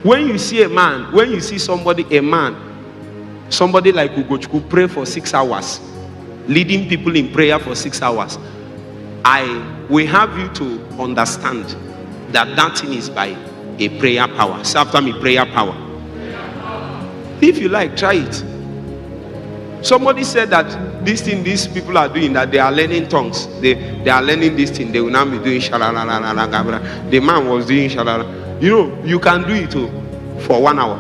When you see a man, when you see somebody like Edu Udechukwu pray for 6 hours, leading people in prayer for 6 hours, we have you to understand that thing is by a prayer power. Say after me, prayer power. If you like, try it. Somebody said that this thing these people are doing, that they are learning tongues. They are learning this thing. They will now be doing shalala. The man was doing shalala. You know, you can do it for 1 hour.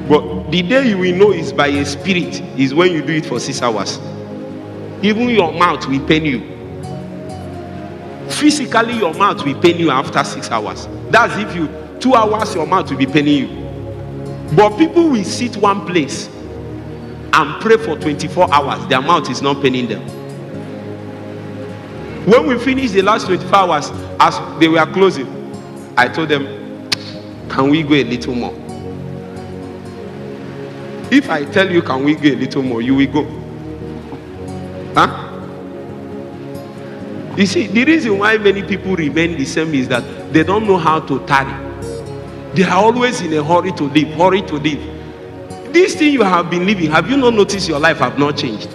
But the day you will know is by a spirit is when you do it for 6 hours. Even your mouth will pain you. Physically, your mouth will pain you after 6 hours. That's if you 2 hours, your mouth will be paining you. But people will sit one place and pray for 24 hours. Their mouth is not paining them. When we finished the last 24 hours, as they were closing, I told them, can we go a little more? If I tell you, can we go a little more, you will go. Huh? You see, the reason why many people remain the same is that they don't know how to tarry. They are always in a hurry to live. This thing you have been living, have you not noticed your life have not changed?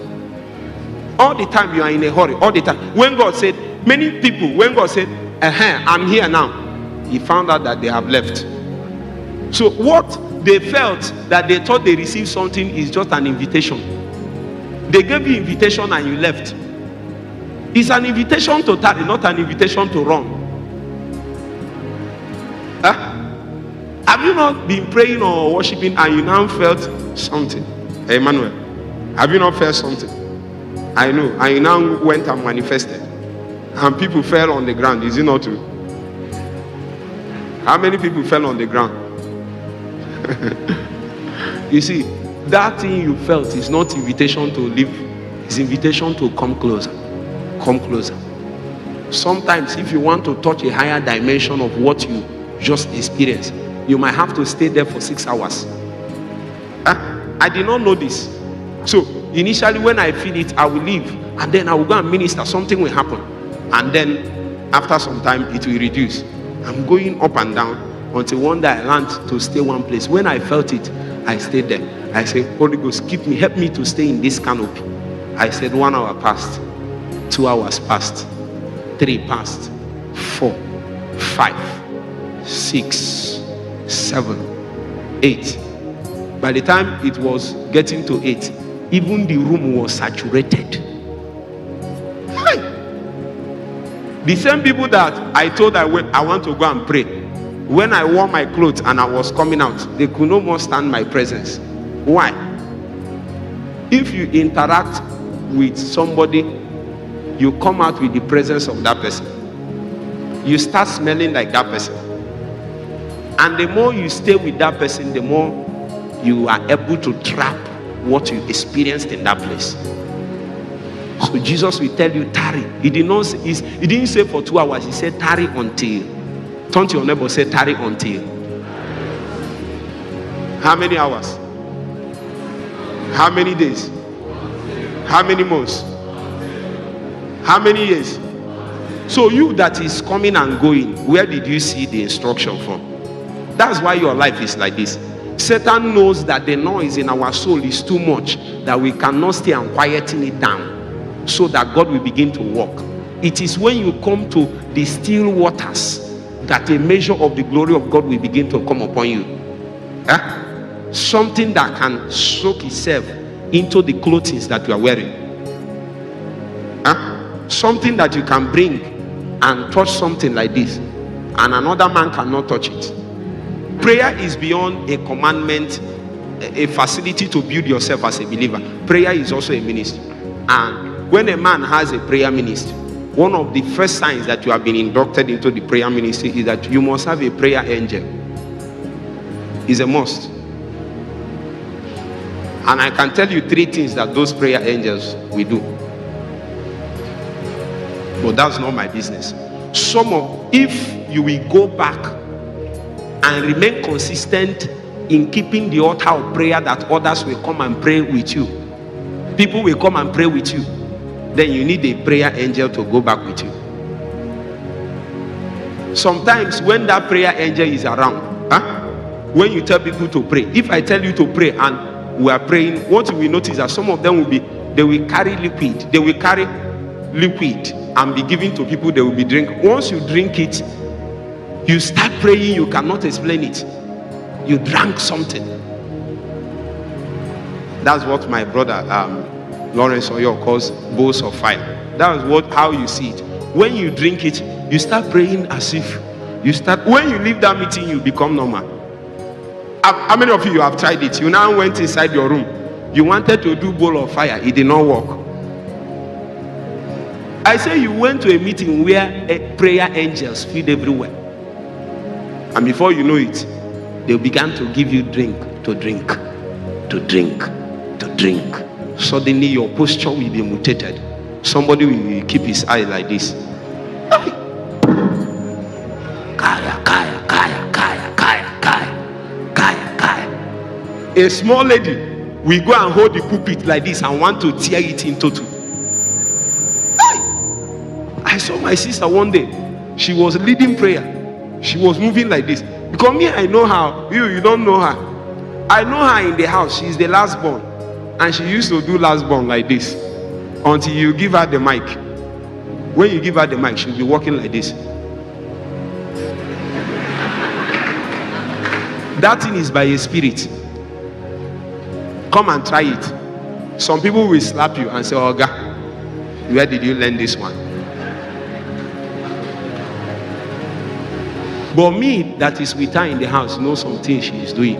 All the time you are in a hurry, all the time. When God said, many people, when God said, I'm here now, he found out that they have left. So what they felt that they thought they received something is just an invitation. They gave you invitation and you left. It's an invitation to tarry, not an invitation to run. Huh? Have you not been praying or worshiping and you now felt something? Hey, Emmanuel, have you not felt something? I know. And you now went and manifested. And people fell on the ground. Is it not true? How many people fell on the ground? You see, that thing you felt is not invitation to live. It's invitation to come closer. Come closer. Sometimes if you want to touch a higher dimension of what you just experienced, you might have to stay there for 6 hours. I did not know this. So initially when I feel it, I will leave and then I will go and minister. Something will happen. And then after some time it will reduce. I'm going up and down until one day I learned to stay one place. When I felt it, I stayed there. I said, Holy Ghost, keep me, help me to stay in this canopy. I said 1 hour passed, 2 hours passed, 3 passed, 4, 5, 6, 7, 8. By the time it was getting to 8, even the room was saturated. Hey! The same people that I told I want to go and pray, when I wore my clothes and I was coming out, they could no more stand my presence. Why? If you interact with somebody, you come out with the presence of that person. You start smelling like that person. And the more you stay with that person, the more you are able to trap what you experienced in that place. So Jesus will tell you, tarry. He didn't say for 2 hours. He said, tarry until. Turn to your neighbor, say, tarry until. How many hours? How many days? How many months? How many years? So you that is coming and going, where did you see the instruction from? That's why your life is like this. Satan knows that the noise in our soul is too much, that we cannot stay and quieting it down, so that God will begin to work. It is when you come to the still waters that a measure of the glory of God will begin to come upon you. Something that can soak itself into the clothing that you are wearing. Something that you can bring and touch something like this, and another man cannot touch it. Prayer is beyond a commandment, a facility to build yourself as a believer. Prayer is also a ministry. And when a man has a prayer ministry, one of the first signs that you have been inducted into the prayer ministry is that you must have a prayer angel. It's a must. And I can tell you 3 things that those prayer angels will do. But that's not my business. If you will go back and remain consistent in keeping the altar of prayer, that others will come and pray with you. People will come and pray with you. Then you need a prayer angel to go back with you. Sometimes when that prayer angel is around, when you tell people to pray, if I tell you to pray and we are praying, what you will notice that some of them they will carry liquid and be given to people. They will be drinking. Once you drink it, you start praying, you cannot explain it. You drank something. That's what my brother Lawrence Oyo calls bowls of fire. That is how you see it. When you drink it, you start praying as if when you leave that meeting, you become normal. How many of you have tried it? You now went inside your room. You wanted to do bowl of fire. It did not work. I say you went to a meeting where prayer angels feed everywhere. And before you know it, they began to give you drink. Suddenly your posture will be mutated. Somebody will keep his eye like this. A small lady will go and hold the pulpit like this and want to tear it into two. I saw my sister one day. She was leading prayer. She was moving like this. Because me, I know her. You don't know her. I know her in the house. She's the last born. And she used to do last born like this. Until you give her the mic. When you give her the mic, she'll be walking like this. That thing is by a spirit. Come and try it. Some people will slap you and say, "Oh God, where did you learn this one?" But me, that is with her in the house, know something she is doing.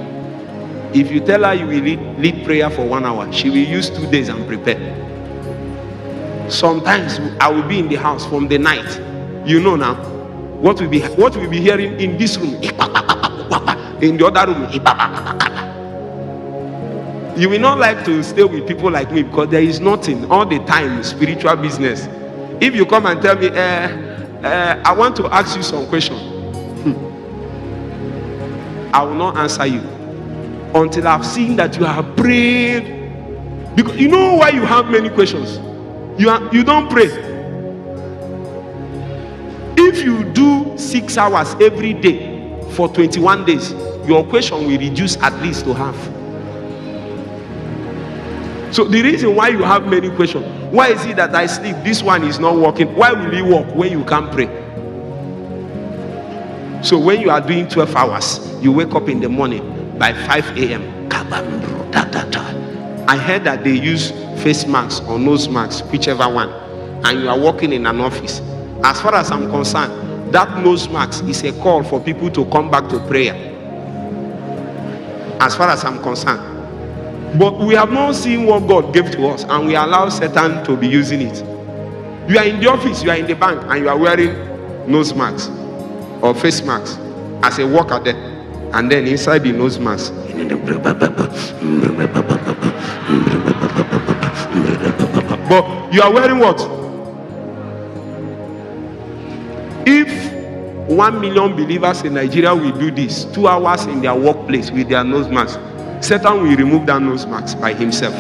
If you tell her you will lead prayer for 1 hour, she will use 2 days and prepare. Sometimes I will be in the house from the night. You know now, what we'll be hearing in this room, in the other room. You will not like to stay with people like me because there is nothing all the time spiritual business. If you come and tell me, I want to ask you some questions, I will not answer you until I've seen that you have prayed. Because you know why you have many questions. You don't pray. If you do 6 hours every day for 21 days, your question will reduce at least to half. So the reason why you have many questions, why is it that I sleep, this one is not working? Why will it work when you can't pray? So when you are doing 12 hours, you wake up in the morning by 5 a.m. I heard that they use face masks or nose masks, whichever one, and you are working in an office. As far as I'm concerned, that nose mask is a call for people to come back to prayer. As far as I'm concerned. But we have not seen what God gave to us, and we allow Satan to be using it. You are in the office, you are in the bank, and you are wearing nose masks or face masks as a worker there, and then inside the nose mask, but you are wearing what? If 1 million believers in Nigeria will do this 2 hours in their workplace with their nose mask, Satan will remove that nose mask by himself.